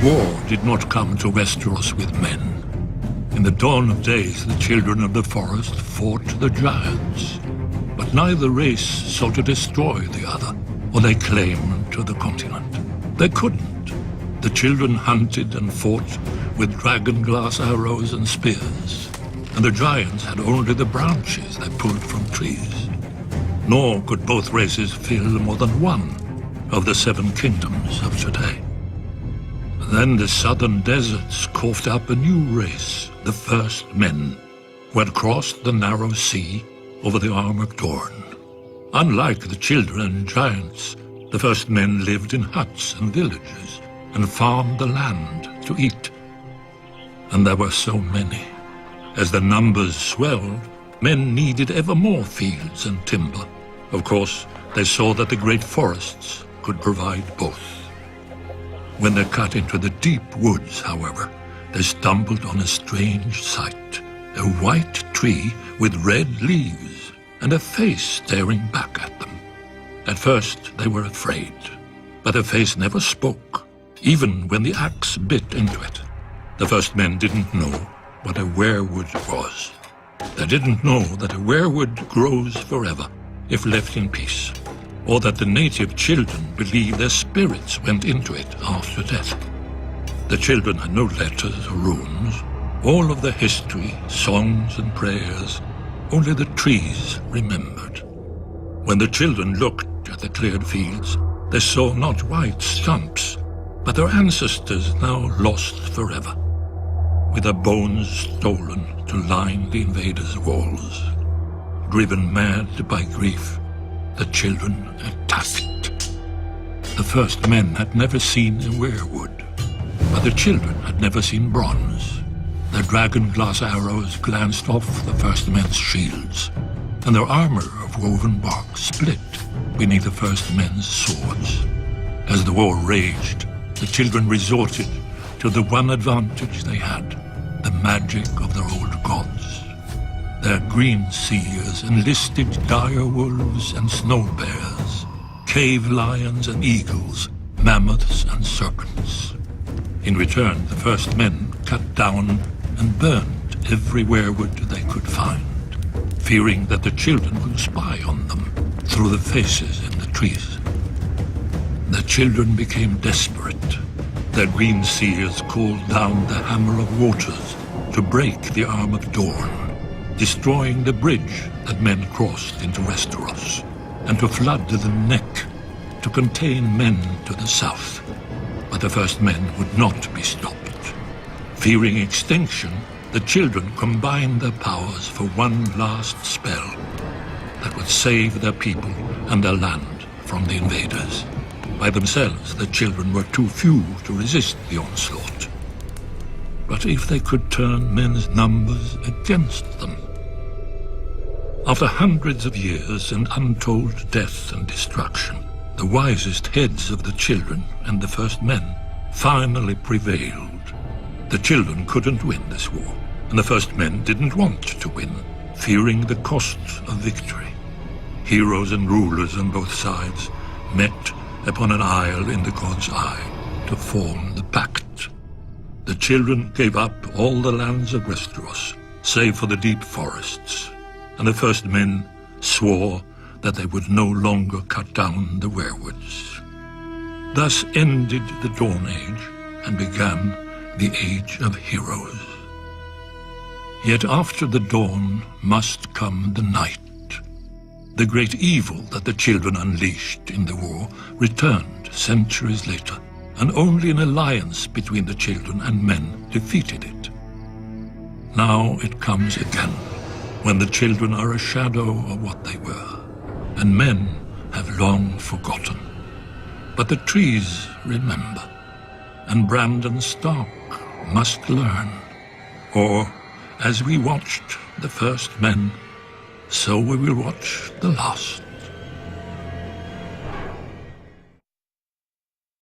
War did not come to Westeros with men. In the dawn of days, the children of the forest fought the giants. But neither race sought to destroy the other, or lay claim to the continent. They couldn't. The children hunted and fought with dragon-glass arrows and spears, and the giants had only the branches they pulled from trees. Nor could both races fill more than one of the 7 kingdoms of today. Then the southern deserts coughed up a new race, the first men, who had crossed the narrow sea over the Arm of Dorne. Unlike the children and giants, the first men lived in huts and villages and farmed the land to eat. And there were so many. As the numbers swelled, men needed ever more fields and timber. Of course, they saw that the great forests could provide both. When they cut into the deep woods, however, they stumbled on a strange sight. A white tree with red leaves and a face staring back at them. At first, they were afraid, but the face never spoke, even when the axe bit into it. The first men didn't know what a weirwood was. They didn't know that a weirwood grows forever if left in peace, or that the native children believed their spirits went into it after death. The children had no letters or runes, all of the history, songs and prayers, only the trees remembered. When the children looked at the cleared fields, they saw not white stumps, but their ancestors now lost forever, with their bones stolen to line the invaders' walls. Driven mad by grief, the children attacked. The first men had never seen a weirwood, but the children had never seen bronze. Their dragon-glass arrows glanced off the first men's shields, and their armor of woven bark split beneath the first men's swords. As the war raged, the children resorted to the one advantage they had, the magic of their old gods. Their green seers enlisted dire wolves and snow bears, cave lions and eagles, mammoths and serpents. In return, the first men cut down and burned every weirwood they could find, fearing that the children would spy on them through the faces in the trees. The children became desperate. Their green seers called down the Hammer of Waters to break the Arm of Dorne, destroying the bridge that men crossed into Westeros, and to flood the neck to contain men to the south. But the first men would not be stopped. Fearing extinction, the children combined their powers for one last spell that would save their people and their land from the invaders. By themselves, the children were too few to resist the onslaught. But if they could turn men's numbers against them. After hundreds of years and untold death and destruction, the wisest heads of the children and the first men finally prevailed. The children couldn't win this war, and the first men didn't want to win, fearing the cost of victory. Heroes and rulers on both sides met upon an isle in the god's eye to form the pact. The children gave up all the lands of Westeros, save for the deep forests, and the first men swore that they would no longer cut down the weirwoods. Thus ended the Dawn Age and began the Age of Heroes. Yet after the dawn must come the night. The great evil that the children unleashed in the war returned centuries later, and only an alliance between the children and men defeated it. Now it comes again, when the children are a shadow of what they were, and men have long forgotten. But the trees remember, and Brandon Stark must learn. Or, as we watched the first men, so we will watch the last.